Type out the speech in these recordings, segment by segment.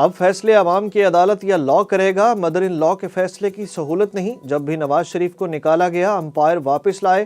اب فیصلے عوام کی عدالت یا لاء کرے گا، مدر ان لاء کے فیصلے کی سہولت نہیں۔ جب بھی نواز شریف کو نکالا گیا، امپائر واپس لائے۔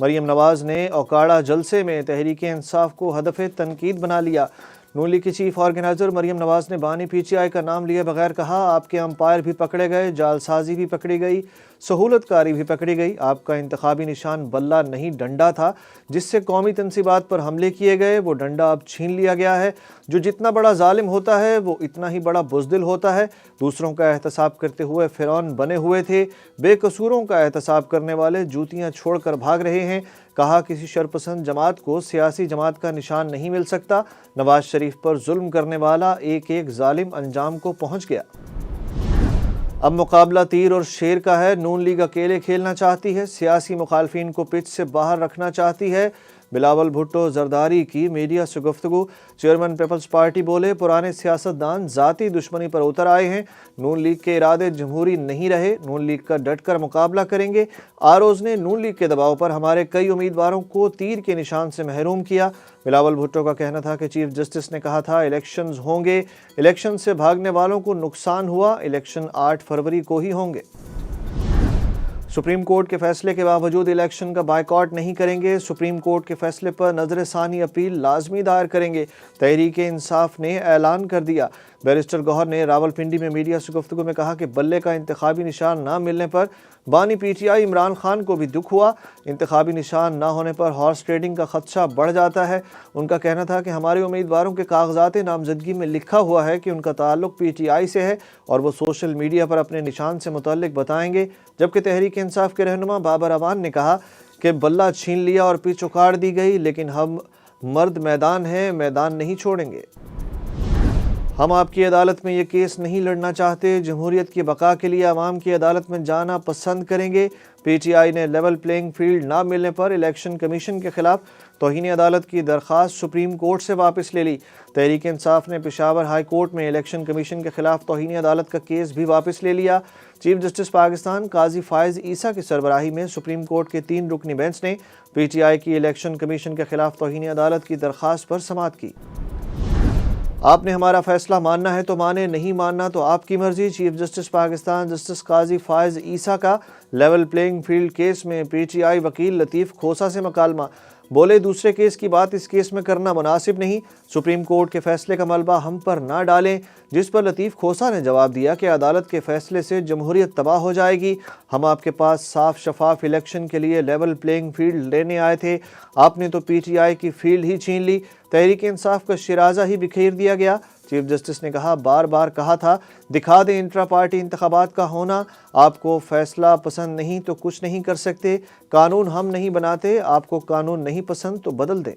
مریم نواز نے اوکاڑا جلسے میں تحریک انصاف کو ہدف تنقید بنا لیا۔ نون لیگ کی چیف آرگنائزر مریم نواز نے بانی پی ٹی آئی کا نام لیے بغیر کہا، آپ کے امپائر بھی پکڑے گئے، جعل سازی بھی پکڑی گئی، سہولت کاری بھی پکڑی گئی۔ آپ کا انتخابی نشان بلہ نہیں ڈنڈا تھا، جس سے قومی تنصیبات پر حملے کیے گئے، وہ ڈنڈا اب چھین لیا گیا ہے۔ جو جتنا بڑا ظالم ہوتا ہے وہ اتنا ہی بڑا بزدل ہوتا ہے۔ دوسروں کا احتساب کرتے ہوئے فرعون بنے ہوئے تھے، بے قصوروں کا احتساب کرنے والے جوتیاں چھوڑ کر بھاگ رہے ہیں۔ کہا، کسی شرپسند جماعت کو سیاسی جماعت کا نشان نہیں مل سکتا۔ نواز شریف پر ظلم کرنے والا ایک ایک ظالم انجام کو پہنچ گیا۔ اب مقابلہ تیر اور شیر کا ہے۔ نون لیگ اکیلے کھیلنا چاہتی ہے، سیاسی مخالفین کو پچ سے باہر رکھنا چاہتی ہے۔ بلاول بھٹو زرداری کی میڈیا سے گفتگو۔ چیئرمین پیپلز پارٹی بولے، پرانے سیاستدان ذاتی دشمنی پر اتر آئے ہیں، نون لیگ کے ارادے جمہوری نہیں رہے، نون لیگ کا ڈٹ کر مقابلہ کریں گے۔ آروز نے نون لیگ کے دباؤ پر ہمارے کئی امیدواروں کو تیر کے نشان سے محروم کیا۔ بلاول بھٹو کا کہنا تھا کہ چیف جسٹس نے کہا تھا الیکشنز ہوں گے، الیکشن سے بھاگنے والوں کو نقصان ہوا، الیکشن 8 فروری کو ہی ہوں گے۔ سپریم کورٹ کے فیصلے کے باوجود الیکشن کا بائیکاٹ نہیں کریں گے، سپریم کورٹ کے فیصلے پر نظر ثانی اپیل لازمی دائر کریں گے، تحریک انصاف نے اعلان کر دیا۔ بیرسٹر گوہر نے راولپنڈی میں میڈیا سے گفتگو میں کہا کہ بلے کا انتخابی نشان نہ ملنے پر بانی P T I Imran Khan کو بھی دکھ ہوا، انتخابی نشان نہ ہونے پر ہارس ٹریڈنگ کا خدشہ بڑھ جاتا ہے۔ ان کا کہنا تھا کہ ہمارے امیدواروں کے کاغذات نامزدگی میں لکھا ہوا ہے کہ ان کا تعلق پی ٹی آئی سے ہے اور وہ سوشل میڈیا پر اپنے نشان سے متعلق بتائیں گے، جبکہ تحریک انصاف کے رہنما بابر اعوان نے کہا کہ بلہ چھین لیا اور پچ اکھاڑ دی گئی، لیکن ہم مرد میدان ہیں، میدان نہیں چھوڑیں گے۔ ہم آپ کی عدالت میں یہ کیس نہیں لڑنا چاہتے، جمہوریت کی بقا کے لیے عوام کی عدالت میں جانا پسند کریں گے۔ پی ٹی آئی نے لیول پلینگ فیلڈ نہ ملنے پر الیکشن کمیشن کے خلاف توہین عدالت کی درخواست سپریم کورٹ سے واپس لے لی۔ تحریک انصاف نے پشاور ہائی کورٹ میں الیکشن کمیشن کے خلاف توہین عدالت کا کیس بھی واپس لے لیا۔ چیف جسٹس پاکستان قاضی فائز عیسیٰ کی سربراہی میں سپریم کورٹ کے 3 رکنی بینچ نے پی ٹی آئی کی الیکشن کمیشن کے خلاف توہین عدالت کی درخواست پر سماعت کی۔ آپ نے ہمارا فیصلہ ماننا ہے تو مانے، نہیں ماننا تو آپ کی مرضی۔ چیف جسٹس پاکستان جسٹس قاضی فائز عیسیٰ کا لیول پلینگ فیلڈ کیس میں پی ٹی آئی وکیل لطیف کھوسہ سے مکالمہ۔ بولے، دوسرے کیس کی بات اس کیس میں کرنا مناسب نہیں، سپریم کورٹ کے فیصلے کا ملبہ ہم پر نہ ڈالیں، جس پر لطیف کھوسہ نے جواب دیا کہ عدالت کے فیصلے سے جمہوریت تباہ ہو جائے گی۔ ہم آپ کے پاس صاف شفاف الیکشن کے لیے لیول پلینگ فیلڈ لینے آئے تھے، آپ نے تو پی ٹی آئی کی فیلڈ ہی چھین لی، تحریک انصاف کا شیرازہ ہی بکھیر دیا گیا۔ چیف جسٹس نے کہا، بار بار کہا تھا دکھا دیں انٹرا پارٹی انتخابات کا ہونا، آپ کو فیصلہ پسند نہیں تو کچھ نہیں کر سکتے، قانون ہم نہیں بناتے، آپ کو قانون نہیں پسند تو بدل دیں۔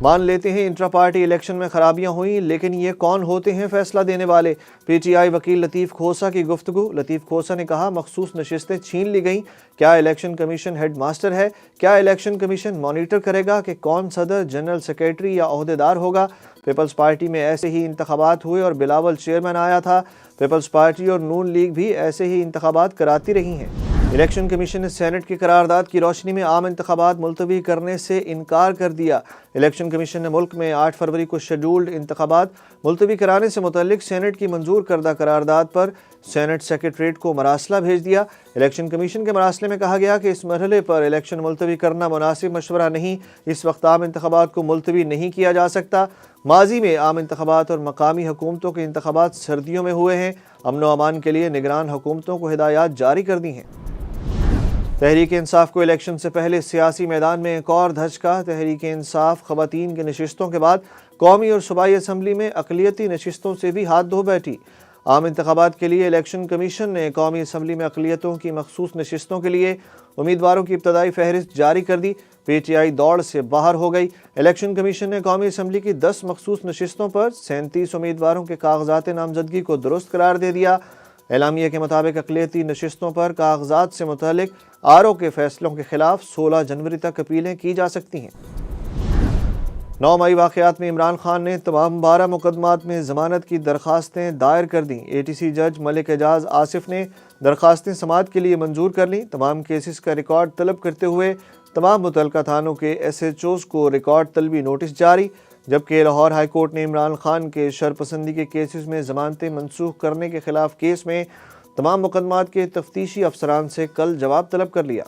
مان لیتے ہیں انٹرا پارٹی الیکشن میں خرابیاں ہوئیں، لیکن یہ کون ہوتے ہیں فیصلہ دینے والے؟ پی ٹی آئی وکیل لطیف کھوسہ کی گفتگو۔ لطیف کھوسہ نے کہا، مخصوص نشستیں چھین لی گئیں، کیا الیکشن کمیشن ہیڈ ماسٹر ہے؟ کیا الیکشن کمیشن مانیٹر کرے گا کہ کون صدر، جنرل سیکریٹری یا عہدیدار ہوگا؟ پیپلز پارٹی میں ایسے ہی انتخابات ہوئے اور بلاول چیئرمین آیا تھا، پیپلز پارٹی اور نون لیگ بھی ایسے ہی انتخابات کراتی رہی ہیں۔ الیکشن کمیشن نے سینٹ کی قرارداد کی روشنی میں عام انتخابات ملتوی کرنے سے انکار کر دیا۔ الیکشن کمیشن نے ملک میں 8 فروری کو شیڈولڈ انتخابات ملتوی کرانے سے متعلق سینٹ کی منظور کردہ قرارداد پر سینٹ سیکریٹریٹ کو مراسلہ بھیج دیا۔ الیکشن کمیشن کے مراسلے میں کہا گیا کہ اس مرحلے پر الیکشن ملتوی کرنا مناسب مشورہ نہیں، اس وقت عام انتخابات کو ملتوی نہیں کیا جا سکتا۔ ماضی میں عام انتخابات اور مقامی حکومتوں کے انتخابات سردیوں میں ہوئے ہیں، امن و امان کے لیے نگران حکومتوں کو ہدایات جاری کر دی ہیں۔ تحریک انصاف کو الیکشن سے پہلے سیاسی میدان میں ایک اور دھچکا۔ تحریک انصاف خواتین کی نشستوں کے بعد قومی اور صوبائی اسمبلی میں اقلیتی نشستوں سے بھی ہاتھ دھو بیٹھی۔ عام انتخابات کے لیے الیکشن کمیشن نے قومی اسمبلی میں اقلیتوں کی مخصوص نشستوں کے لیے امیدواروں کی ابتدائی فہرست جاری کر دی۔ پی ٹی آئی دوڑ سے باہر ہو گئی۔ الیکشن کمیشن نے قومی اسمبلی کی 10 مخصوص نشستوں پر 37 امیدواروں کے کاغذات نامزدگی کو درست قرار دے دیا۔ اعلامیہ کے مطابق اقلیتی نشستوں پر کاغذات سے متعلق آر او کے فیصلوں کے خلاف 16 جنوری تک اپیلیں کی جا سکتی ہیں۔ 9 مئی واقعات میں عمران خان نے تمام 12 مقدمات میں ضمانت کی درخواستیں دائر کر دیں۔ اے ٹی سی جج ملک اعجاز آصف نے درخواستیں سماعت کے لیے منظور کر لیں۔ تمام کیسز کا ریکارڈ طلب کرتے ہوئے تمام متعلقہ تھانوں کے ایس ایچ اوز کو ریکارڈ طلبی نوٹس جاری۔ جبکہ لاہور ہائی کورٹ نے عمران خان کے شرپسندی کے کیسز میں ضمانتیں منسوخ کرنے کے خلاف کیس میں تمام مقدمات کے تفتیشی افسران سے کل جواب طلب کر لیا۔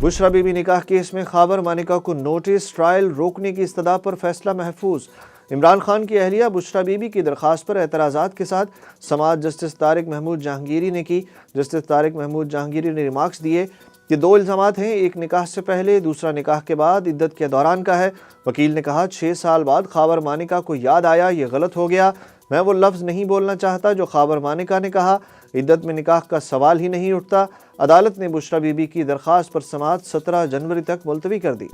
بشرا بی بی نکاح کیس میں خاور مانیکا کو نوٹس ٹرائل روکنے کی استدعا پر فیصلہ محفوظ۔ عمران خان کی اہلیہ بشرا بی بی کی درخواست پر اعتراضات کے ساتھ سماعت جسٹس طارق محمود جہانگیری نے کی۔ جسٹس طارق محمود جہانگیری نے ریمارکس دیے کہ 2 الزامات ہیں، ایک نکاح سے پہلے، دوسرا نکاح کے بعد عدت کے دوران کا ہے۔ وکیل نے کہا 6 سال بعد خاور مانیکا کو یاد آیا، یہ غلط ہو گیا، میں وہ لفظ نہیں بولنا چاہتا جو خاور مانیکا نے کہا، عدت میں نکاح کا سوال ہی نہیں اٹھتا۔ عدالت نے بشرا بی بی کی درخواست پر سماعت 17 جنوری تک ملتوی کر دی۔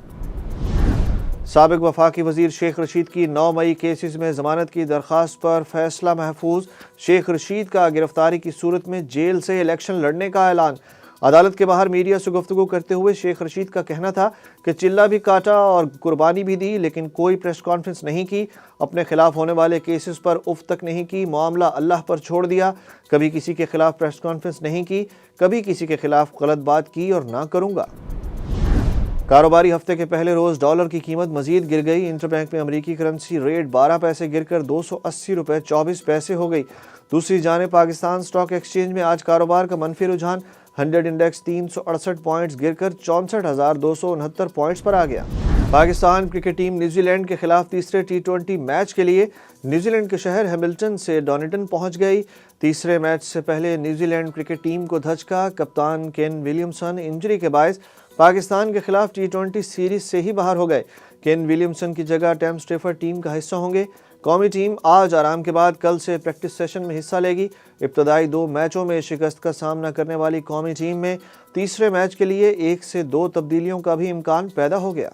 سابق وفاقی وزیر شیخ رشید کی 9 مئی کیسز میں ضمانت کی درخواست پر فیصلہ محفوظ۔ شیخ رشید کا گرفتاری کی صورت میں جیل سے الیکشن لڑنے کا اعلان۔ عدالت کے باہر میڈیا سے گفتگو کرتے ہوئے شیخ رشید کا کہنا تھا کہ چلہ بھی کاٹا اور قربانی بھی دی، لیکن کوئی پریس کانفرنس نہیں کی، اپنے خلاف ہونے والے کیسز پر اف تک نہیں کی، معاملہ اللہ پر چھوڑ دیا، کبھی کسی کے خلاف پریس کانفرنس نہیں کی، کبھی کسی کے خلاف غلط بات کی اور نہ کروں گا۔ کاروباری ہفتے کے پہلے روز ڈالر کی قیمت مزید گر گئی۔ انٹر بینک میں امریکی کرنسی ریٹ 12 پیسے گر کر 280 روپے 24 پیسے ہو گئی۔ دوسری جانب پاکستان سٹاک ایکسچینج میں آج کاروبار کا منفی رجحان، 100 انڈیکس 368 پوائنٹس گر کر 64,269 پوائنٹس پر آ گیا۔ Pakistan cricket team New Zealand کے خلاف تیسرے T20 میچ کے لیے نیوزی لینڈ کے شہر ہیملٹن سے ڈونیٹن پہنچ گئی۔ تیسرے میچ سے پہلے نیوزی لینڈ کرکٹ ٹیم کو دھچکا، کپتان کین ولیمسن انجری کے باعث پاکستان کے خلاف T20 سیریز سے ہی باہر ہو گئے۔ کین ولیمسن کی جگہ ٹیم سٹیفرڈ ٹیم کا حصہ ہوں گے۔ قومی ٹیم آج آرام کے بعد کل سے پریکٹس سیشن میں حصہ لے گی۔ ابتدائی 2 میچوں میں شکست کا سامنا کرنے والی قومی ٹیم میں تیسرے میچ کے لیے 1 سے 2 تبدیلیوں کا بھی امکان پیدا ہو گیا۔